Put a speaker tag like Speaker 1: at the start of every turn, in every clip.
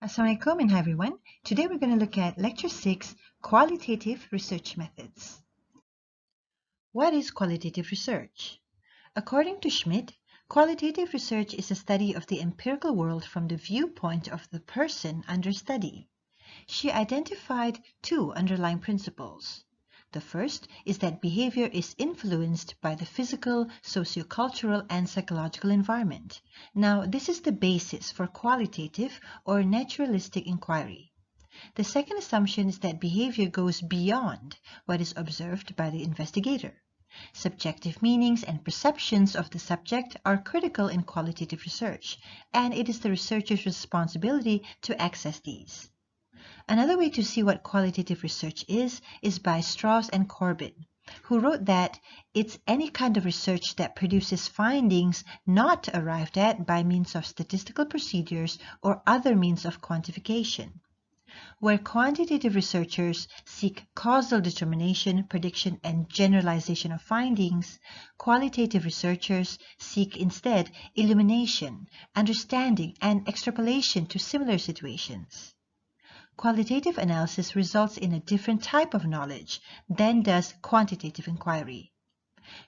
Speaker 1: Assalamualaikum and hi everyone. Today we're going to look at Lecture 6, Qualitative Research Methods. What is qualitative research? According to Schmidt, qualitative research is a study of the empirical world from the viewpoint of the person under study. She identified two underlying principles. The first is that behavior is influenced by the physical, sociocultural, and psychological environment. Now, this is the basis for qualitative or naturalistic inquiry. The second assumption is that behavior goes beyond what is observed by the investigator. Subjective meanings and perceptions of the subject are critical in qualitative research, and it is the researcher's responsibility to access these. Another way to see what qualitative research is by Strauss and Corbett, who wrote that it's any kind of research that produces findings not arrived at by means of statistical procedures or other means of quantification. Where quantitative researchers seek causal determination, prediction, and generalization of findings, qualitative researchers seek instead illumination, understanding, and extrapolation to similar situations. Qualitative analysis results in a different type of knowledge than does quantitative inquiry.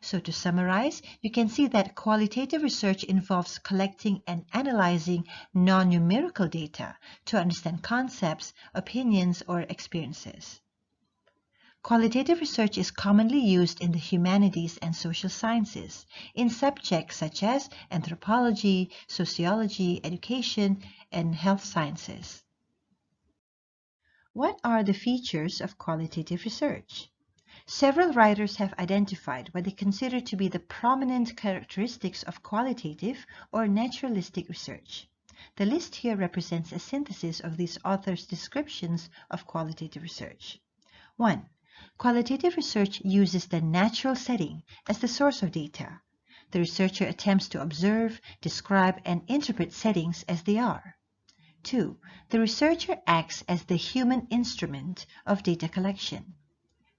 Speaker 1: So to summarize, you can see that qualitative research involves collecting and analyzing non-numerical data to understand concepts, opinions, or experiences. Qualitative research is commonly used in the humanities and social sciences, in subjects such as anthropology, sociology, education, and health sciences. What are the features of qualitative research? Several writers have identified what they consider to be the prominent characteristics of qualitative or naturalistic research. The list here represents a synthesis of these authors' descriptions of qualitative research. 1. Qualitative research uses the natural setting as the source of data. The researcher attempts to observe, describe, and interpret settings as they are. 2. The researcher acts as the human instrument of data collection.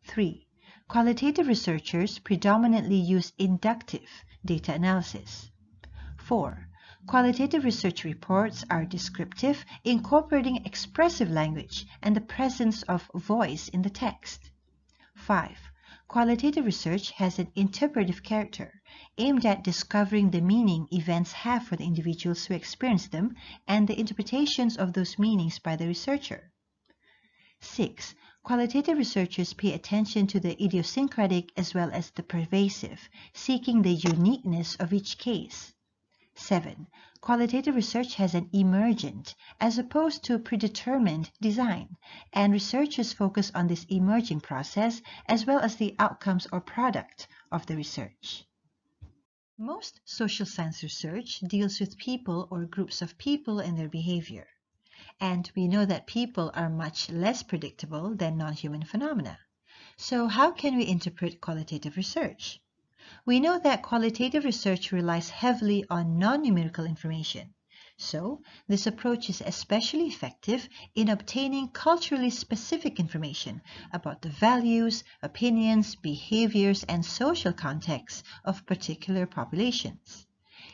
Speaker 1: 3. Qualitative researchers predominantly use inductive data analysis. 4. Qualitative research reports are descriptive, incorporating expressive language and the presence of voice in the text. 5. Qualitative research has an interpretive character, aimed at discovering the meaning events have for the individuals who experience them and the interpretations of those meanings by the researcher. 6. Qualitative researchers pay attention to the idiosyncratic as well as the pervasive, seeking the uniqueness of each case. 7. Qualitative research has an emergent as opposed to predetermined design, and researchers focus on this emerging process as well as the outcomes or product of the research. Most social science research deals with people or groups of people and their behavior. And we know that people are much less predictable than non-human phenomena. So how can we interpret qualitative research? We know that qualitative research relies heavily on non-numerical information. So this approach is especially effective in obtaining culturally specific information about the values, opinions, behaviors, and social contexts of particular populations.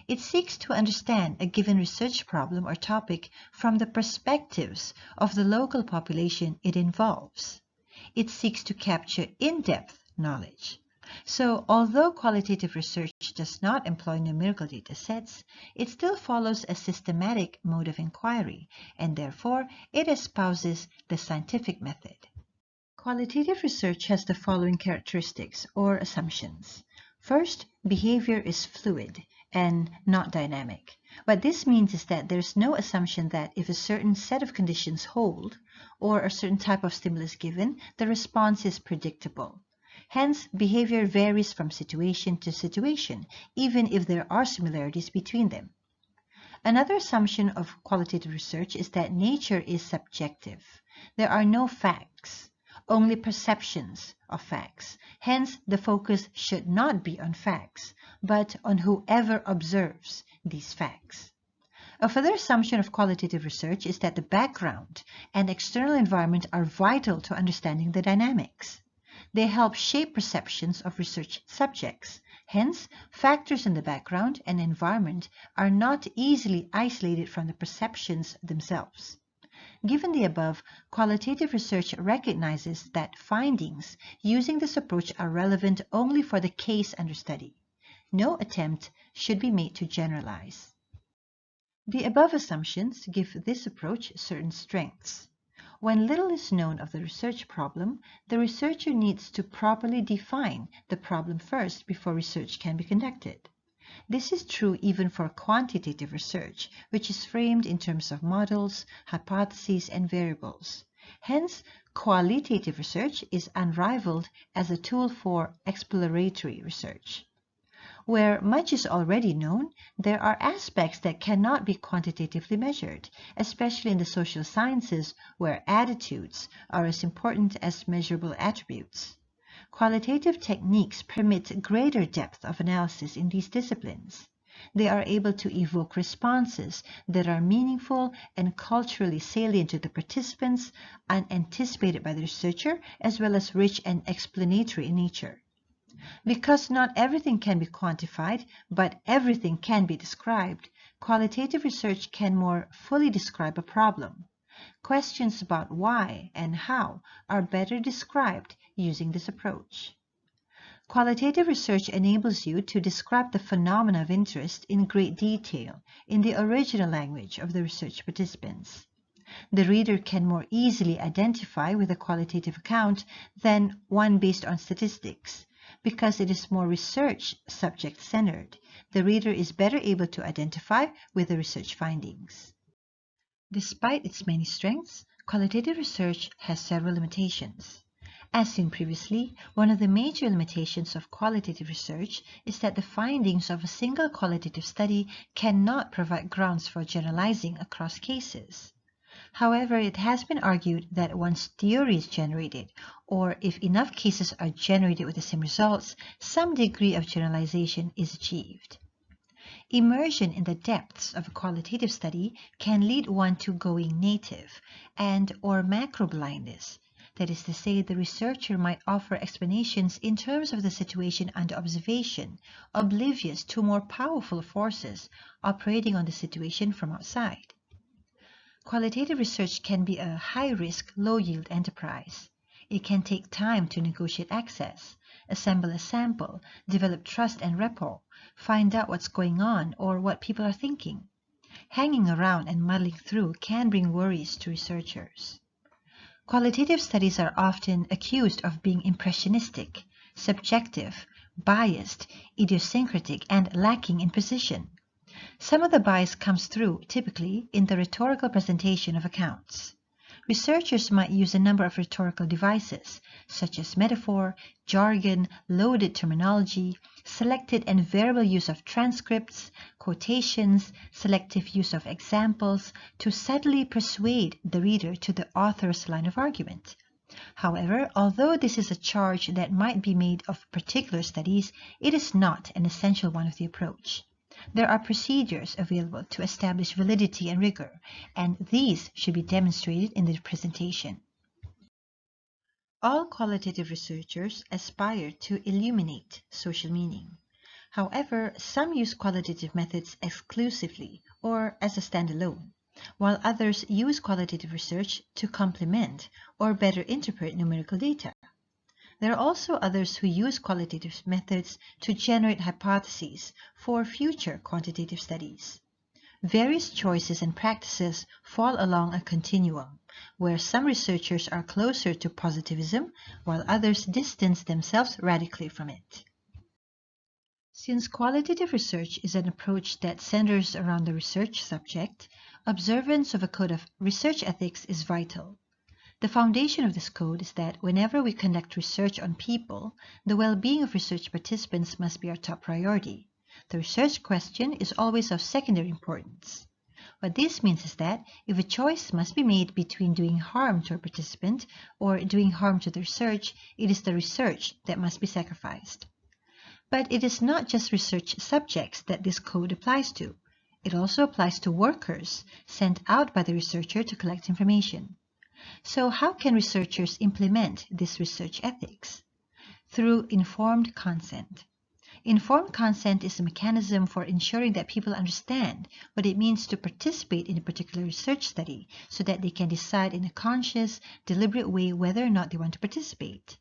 Speaker 1: It seeks to understand a given research problem or topic from the perspectives of the local population it involves. It seeks to capture in-depth knowledge. So, although qualitative research does not employ numerical data sets, it still follows a systematic mode of inquiry, and therefore it espouses the scientific method. Qualitative research has the following characteristics or assumptions. First, behavior is fluid and not dynamic. What this means is that there's no assumption that if a certain set of conditions hold, or a certain type of stimulus given, the response is predictable. Hence, behavior varies from situation to situation, even if there are similarities between them. Another assumption of qualitative research is that nature is subjective. There are no facts, only perceptions of facts. Hence, the focus should not be on facts, but on whoever observes these facts. A further assumption of qualitative research is that the background and external environment are vital to understanding the dynamics. They help shape perceptions of research subjects. Hence, factors in the background and environment are not easily isolated from the perceptions themselves. Given the above, qualitative research recognizes that findings using this approach are relevant only for the case under study. No attempt should be made to generalize. The above assumptions give this approach certain strengths. When little is known of the research problem, the researcher needs to properly define the problem first before research can be conducted. This is true even for quantitative research, which is framed in terms of models, hypotheses, and variables. Hence, qualitative research is unrivaled as a tool for exploratory research. Where much is already known, there are aspects that cannot be quantitatively measured, especially in the social sciences where attitudes are as important as measurable attributes. Qualitative techniques permit greater depth of analysis in these disciplines. They are able to evoke responses that are meaningful and culturally salient to the participants, unanticipated by the researcher, as well as rich and explanatory in nature. Because not everything can be quantified, but everything can be described, qualitative research can more fully describe a problem. Questions about why and how are better described using this approach. Qualitative research enables you to describe the phenomena of interest in great detail in the original language of the research participants. The reader can more easily identify with a qualitative account than one based on statistics. Because it is more research subject-centered, the reader is better able to identify with the research findings. Despite its many strengths, qualitative research has several limitations. As seen previously, one of the major limitations of qualitative research is that the findings of a single qualitative study cannot provide grounds for generalizing across cases. However, it has been argued that once theory is generated, or if enough cases are generated with the same results, some degree of generalization is achieved. Immersion in the depths of a qualitative study can lead one to going native and/or macro-blindness. That is to say, the researcher might offer explanations in terms of the situation under observation, oblivious to more powerful forces operating on the situation from outside. Qualitative research can be a high-risk, low-yield enterprise. It can take time to negotiate access, assemble a sample, develop trust and rapport, find out what's going on or what people are thinking. Hanging around and muddling through can bring worries to researchers. Qualitative studies are often accused of being impressionistic, subjective, biased, idiosyncratic, and lacking in precision. Some of the bias comes through, typically, in the rhetorical presentation of accounts. Researchers might use a number of rhetorical devices, such as metaphor, jargon, loaded terminology, selected and variable use of transcripts, quotations, selective use of examples, to subtly persuade the reader to the author's line of argument. However, although this is a charge that might be made of particular studies, it is not an essential one of the approach. There are procedures available to establish validity and rigor, and these should be demonstrated in the presentation. All qualitative researchers aspire to illuminate social meaning. However, some use qualitative methods exclusively or as a standalone, while others use qualitative research to complement or better interpret numerical data. There are also others who use qualitative methods to generate hypotheses for future quantitative studies. Various choices and practices fall along a continuum, where some researchers are closer to positivism, while others distance themselves radically from it. Since qualitative research is an approach that centers around the research subject, observance of a code of research ethics is vital. The foundation of this code is that whenever we conduct research on people, the well-being of research participants must be our top priority. The research question is always of secondary importance. What this means is that if a choice must be made between doing harm to a participant or doing harm to the research, it is the research that must be sacrificed. But it is not just research subjects that this code applies to. It also applies to workers sent out by the researcher to collect information. So how can researchers implement this research ethics? Through informed consent. Informed consent is a mechanism for ensuring that people understand what it means to participate in a particular research study so that they can decide in a conscious, deliberate way whether or not they want to participate.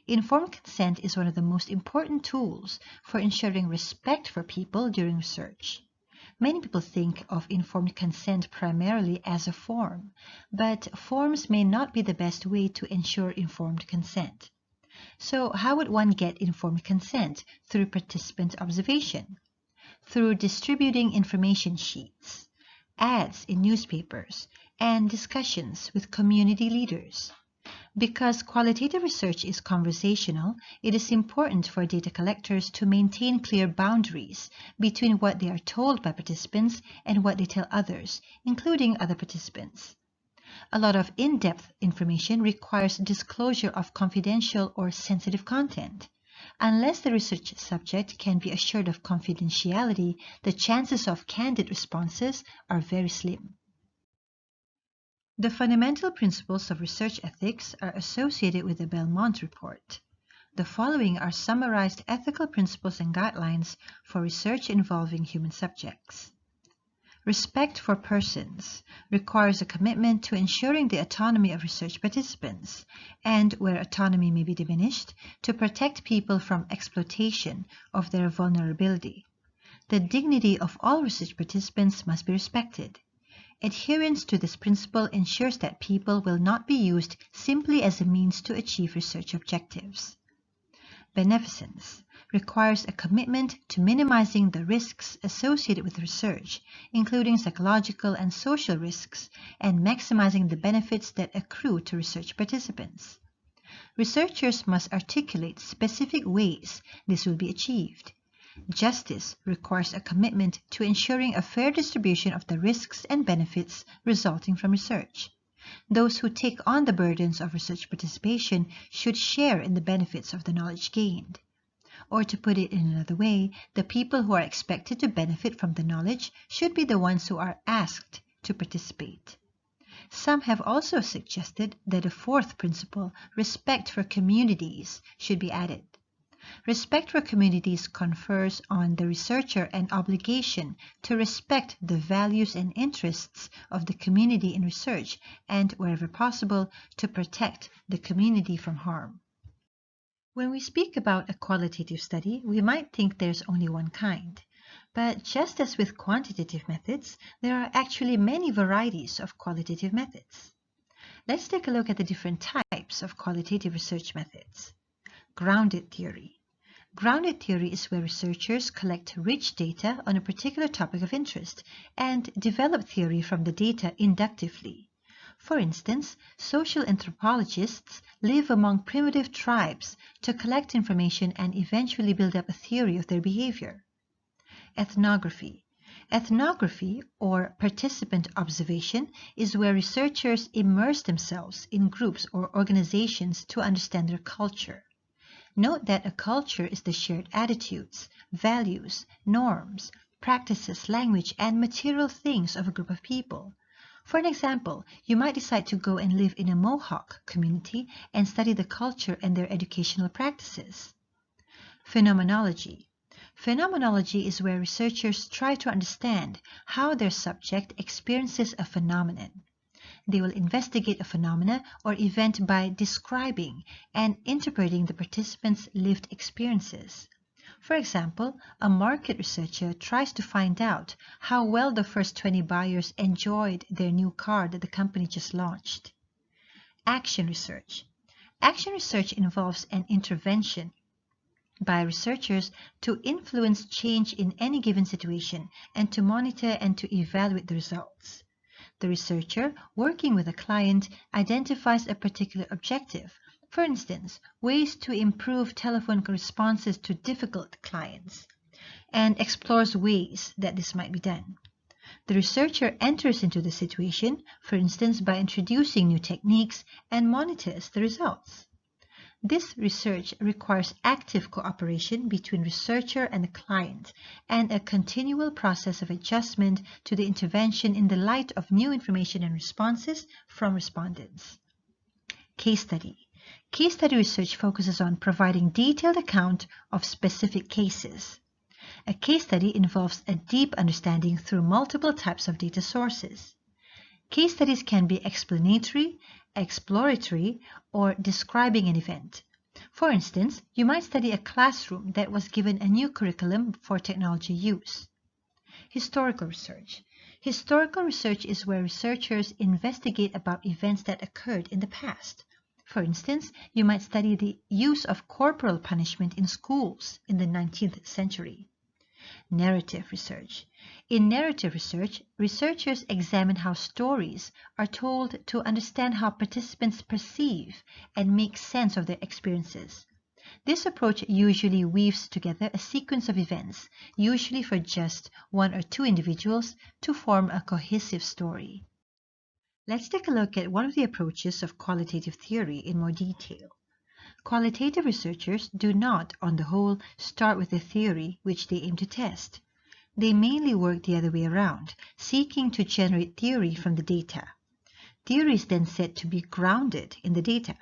Speaker 1: Informed consent is one of the most important tools for ensuring respect for people during research. Many people think of informed consent primarily as a form, but forms may not be the best way to ensure informed consent. So how would one get informed consent through participant observation? Through distributing information sheets, ads in newspapers, and discussions with community leaders. Because qualitative research is conversational, it is important for data collectors to maintain clear boundaries between what they are told by participants and what they tell others, including other participants. A lot of in-depth information requires disclosure of confidential or sensitive content. Unless the research subject can be assured of confidentiality, the chances of candid responses are very slim. The fundamental principles of research ethics are associated with the Belmont report. The following are summarized ethical principles and guidelines for research involving human subjects. Respect for persons requires a commitment to ensuring the autonomy of research participants, and where autonomy may be diminished, to protect people from exploitation of their vulnerability. The dignity of all research participants must be respected. Adherence to this principle ensures that people will not be used simply as a means to achieve research objectives. Beneficence requires a commitment to minimizing the risks associated with research, including psychological and social risks, and maximizing the benefits that accrue to research participants. Researchers must articulate specific ways this will be achieved. Justice requires a commitment to ensuring a fair distribution of the risks and benefits resulting from research. Those who take on the burdens of research participation should share in the benefits of the knowledge gained. Or to put it in another way, the people who are expected to benefit from the knowledge should be the ones who are asked to participate. Some have also suggested that a fourth principle, respect for communities, should be added. Respect for communities confers on the researcher an obligation to respect the values and interests of the community in research and, wherever possible, to protect the community from harm. When we speak about a qualitative study, we might think there's only one kind. But just as with quantitative methods, there are actually many varieties of qualitative methods. Let's take a look at the different types of qualitative research methods. Grounded theory. Grounded theory is where researchers collect rich data on a particular topic of interest and develop theory from the data inductively. For instance, social anthropologists live among primitive tribes to collect information and eventually build up a theory of their behavior. Ethnography. Ethnography, or participant observation, is where researchers immerse themselves in groups or organizations to understand their culture. Note that a culture is the shared attitudes, values, norms, practices, language, and material things of a group of people. For an example, you might decide to go and live in a Mohawk community and study the culture and their educational practices. Phenomenology. Phenomenology is where researchers try to understand how their subject experiences a phenomenon. They will investigate a phenomena or event by describing and interpreting the participants' lived experiences. For example, a market researcher tries to find out how well the first 20 buyers enjoyed their new car that the company just launched. Action research. Action research involves an intervention by researchers to influence change in any given situation and to monitor and to evaluate the results. The researcher, working with a client, identifies a particular objective, for instance, ways to improve telephone responses to difficult clients, and explores ways that this might be done. The researcher enters into the situation, for instance, by introducing new techniques, and monitors the results. This research requires active cooperation between researcher and the client and a continual process of adjustment to the intervention in the light of new information and responses from respondents. Case study. Case study research focuses on providing detailed account of specific cases. A case study involves a deep understanding through multiple types of data sources. Case studies can be explanatory, exploratory, or describing an event. For instance, you might study a classroom that was given a new curriculum for technology use. Historical research. Historical research is where researchers investigate about events that occurred in the past. For instance, you might study the use of corporal punishment in schools in the 19th century. Narrative research. In narrative research, researchers examine how stories are told to understand how participants perceive and make sense of their experiences. This approach usually weaves together a sequence of events, usually for just one or two individuals, to form a cohesive story. Let's take a look at one of the approaches of qualitative theory in more detail. Qualitative researchers do not, on the whole, start with a theory which they aim to test. They mainly work the other way around, seeking to generate theory from the data. Theory is then said to be grounded in the data.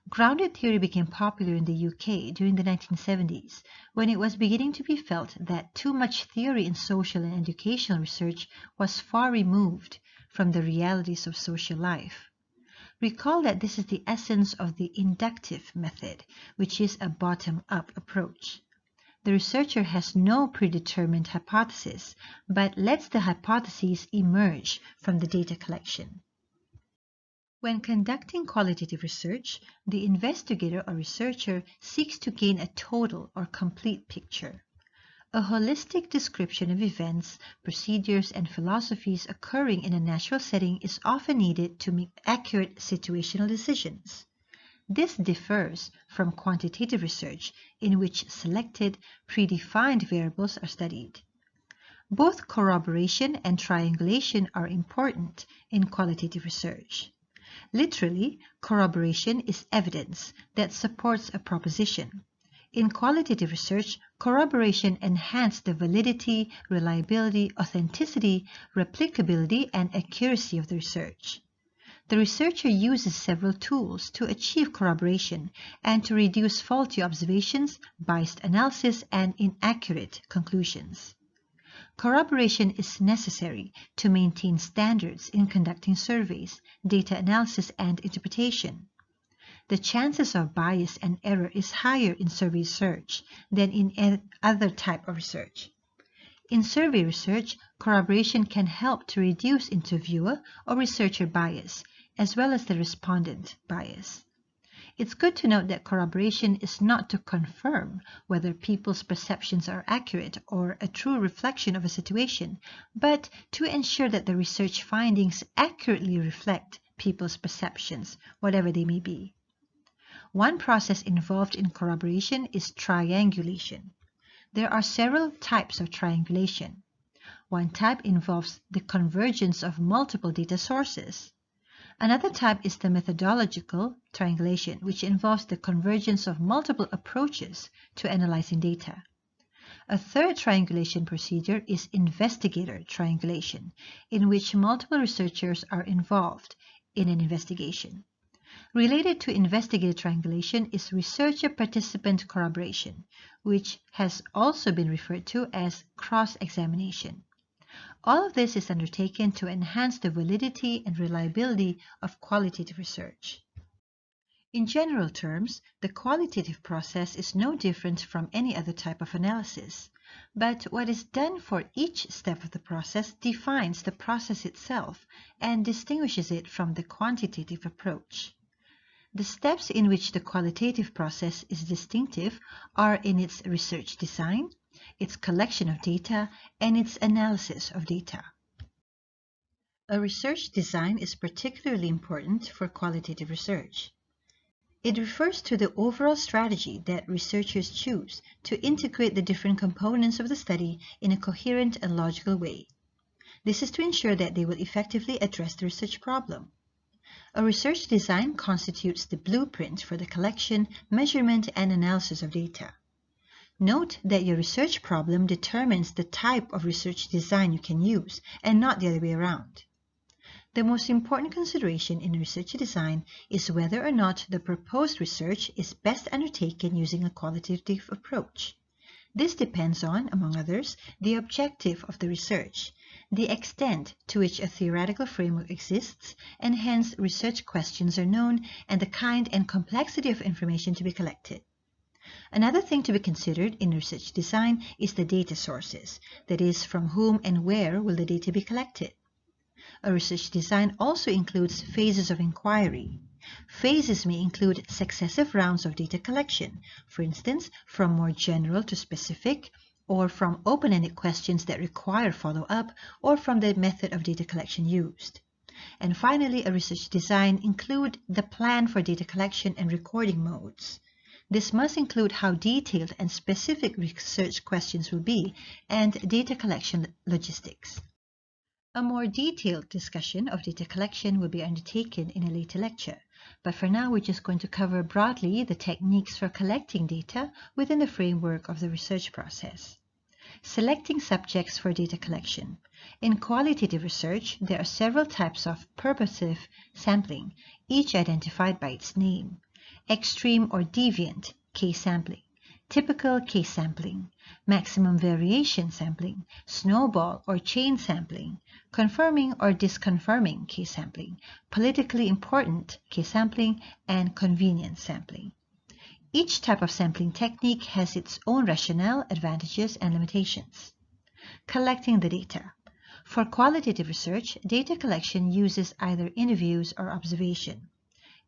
Speaker 1: Grounded theory became popular in the UK during the 1970s, when it was beginning to be felt that too much theory in social and educational research was far removed from the realities of social life. Recall that this is the essence of the inductive method, which is a bottom-up approach. The researcher has no predetermined hypothesis, but lets the hypotheses emerge from the data collection. When conducting qualitative research, the investigator or researcher seeks to gain a total or complete picture. A holistic description of events, procedures, and philosophies occurring in a natural setting is often needed to make accurate situational decisions. This differs from quantitative research, in which selected, predefined variables are studied. Both corroboration and triangulation are important in qualitative research. Literally, corroboration is evidence that supports a proposition. In qualitative research, corroboration enhances the validity, reliability, authenticity, replicability, and accuracy of the research. The researcher uses several tools to achieve corroboration and to reduce faulty observations, biased analysis, and inaccurate conclusions. Corroboration is necessary to maintain standards in conducting surveys, data analysis, and interpretation. The chances of bias and error is higher in survey research than in other type of research. In survey research, corroboration can help to reduce interviewer or researcher bias, as well as the respondent bias. It's good to note that corroboration is not to confirm whether people's perceptions are accurate or a true reflection of a situation, but to ensure that the research findings accurately reflect people's perceptions, whatever they may be. One process involved in corroboration is triangulation. There are several types of triangulation. One type involves the convergence of multiple data sources. Another type is the methodological triangulation, which involves the convergence of multiple approaches to analyzing data. A third triangulation procedure is investigator triangulation, in which multiple researchers are involved in an investigation. Related to investigator triangulation is researcher-participant corroboration, which has also been referred to as cross-examination. All of this is undertaken to enhance the validity and reliability of qualitative research. In general terms, the qualitative process is no different from any other type of analysis, but what is done for each step of the process defines the process itself and distinguishes it from the quantitative approach. The steps in which the qualitative process is distinctive are in its research design, its collection of data, and its analysis of data. A research design is particularly important for qualitative research. It refers to the overall strategy that researchers choose to integrate the different components of the study in a coherent and logical way. This is to ensure that they will effectively address the research problem. A research design constitutes the blueprint for the collection, measurement, and analysis of data. Note that your research problem determines the type of research design you can use, and not the other way around. The most important consideration in research design is whether or not the proposed research is best undertaken using a qualitative approach. This depends on, among others, the objective of the research, the extent to which a theoretical framework exists, and hence research questions are known, and the kind and complexity of information to be collected. Another thing to be considered in research design is the data sources, that is, from whom and where will the data be collected. A research design also includes phases of inquiry. Phases may include successive rounds of data collection, for instance, from more general to specific, or from open-ended questions that require follow-up, or from the method of data collection used. And finally, a research design includes the plan for data collection and recording modes. This must include how detailed and specific research questions will be, and data collection logistics. A more detailed discussion of data collection will be undertaken in a later lecture, but for now we're just going to cover broadly the techniques for collecting data within the framework of the research process. Selecting subjects for data collection. In qualitative research, there are several types of purposive sampling, each identified by its name. Extreme or deviant case sampling, typical case sampling, maximum variation sampling, snowball or chain sampling, confirming or disconfirming case sampling, politically important case sampling, and convenience sampling. Each type of sampling technique has its own rationale, advantages, and limitations. Collecting the data. For qualitative research, data collection uses either interviews or observation.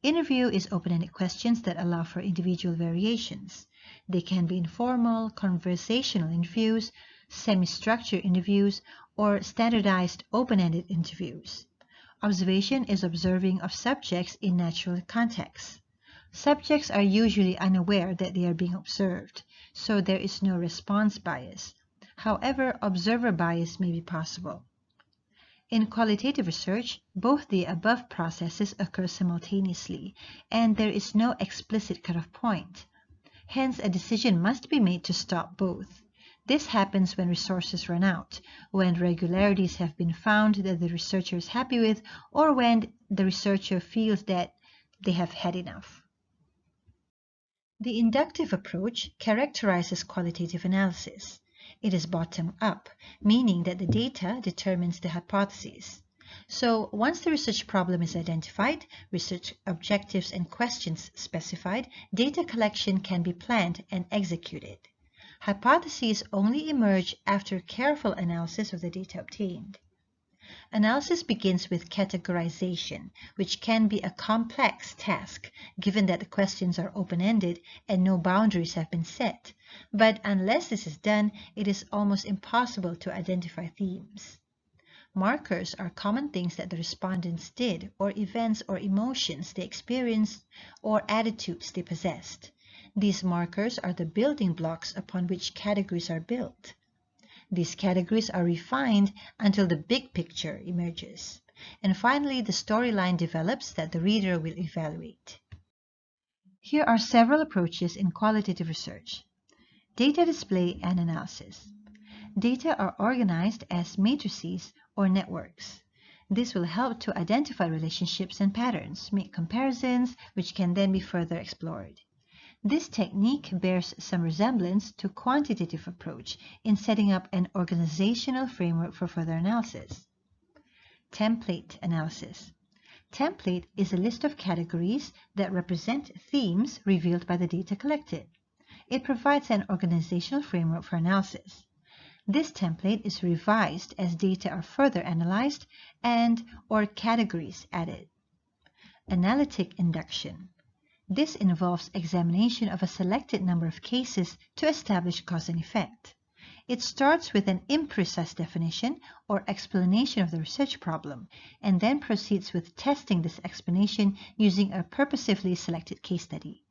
Speaker 1: Interview is open-ended questions that allow for individual variations. They can be informal, conversational interviews, semi-structured interviews, or standardized open-ended interviews. Observation is observing of subjects in natural contexts. Subjects are usually unaware that they are being observed, so there is no response bias. However, observer bias may be possible. In qualitative research, both the above processes occur simultaneously, and there is no explicit cutoff point. Hence, a decision must be made to stop both. This happens when resources run out, when regularities have been found that the researcher is happy with, or when the researcher feels that they have had enough. The inductive approach characterizes qualitative analysis. It is bottom-up, meaning that the data determines the hypothesis. So, once the research problem is identified, research objectives and questions specified, data collection can be planned and executed. Hypotheses only emerge after careful analysis of the data obtained. Analysis begins with categorization, which can be a complex task, given that the questions are open-ended and no boundaries have been set. But unless this is done, it is almost impossible to identify themes. Markers are common things that the respondents did, or events or emotions they experienced, or attitudes they possessed. These markers are the building blocks upon which categories are built. These categories are refined until the big picture emerges. And finally, the storyline develops that the reader will evaluate. Here are several approaches in qualitative research. Data display and analysis. Data are organized as matrices or networks. This will help to identify relationships and patterns, make comparisons, which can then be further explored. This technique bears some resemblance to quantitative approach in setting up an organizational framework for further analysis. Template analysis. Template is a list of categories that represent themes revealed by the data collected. It provides an organizational framework for analysis. This template is revised as data are further analyzed and/or categories added. Analytic induction. This involves examination of a selected number of cases to establish cause and effect. It starts with an imprecise definition or explanation of the research problem, and then proceeds with testing this explanation using a purposefully selected case study.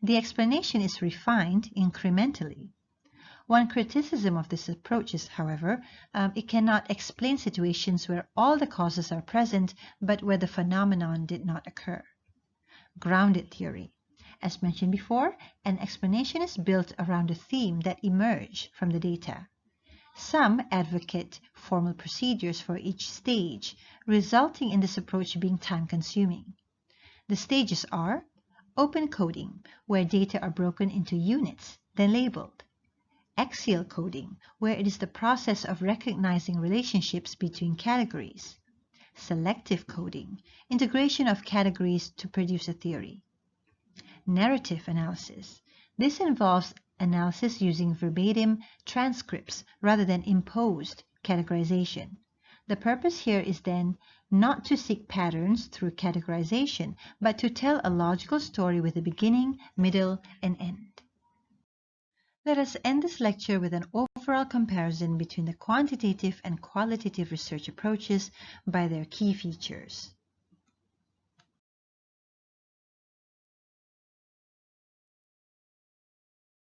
Speaker 1: The explanation is refined incrementally. One criticism of this approach is, however, it cannot explain situations where all the causes are present, but where the phenomenon did not occur. Grounded theory. As mentioned before, an explanation is built around a theme that emerged from the data. Some advocate formal procedures for each stage, resulting in this approach being time-consuming. The stages are open coding, where data are broken into units, then labeled; axial coding, where it is the process of recognizing relationships between categories; selective coding, integration of categories to produce a theory; narrative analysis. This involves analysis using verbatim transcripts rather than imposed categorization. The purpose here is then not to seek patterns through categorization, but to tell a logical story with a beginning, middle, and end. Let us end this lecture with an overall comparison between the quantitative and qualitative research approaches by their key features.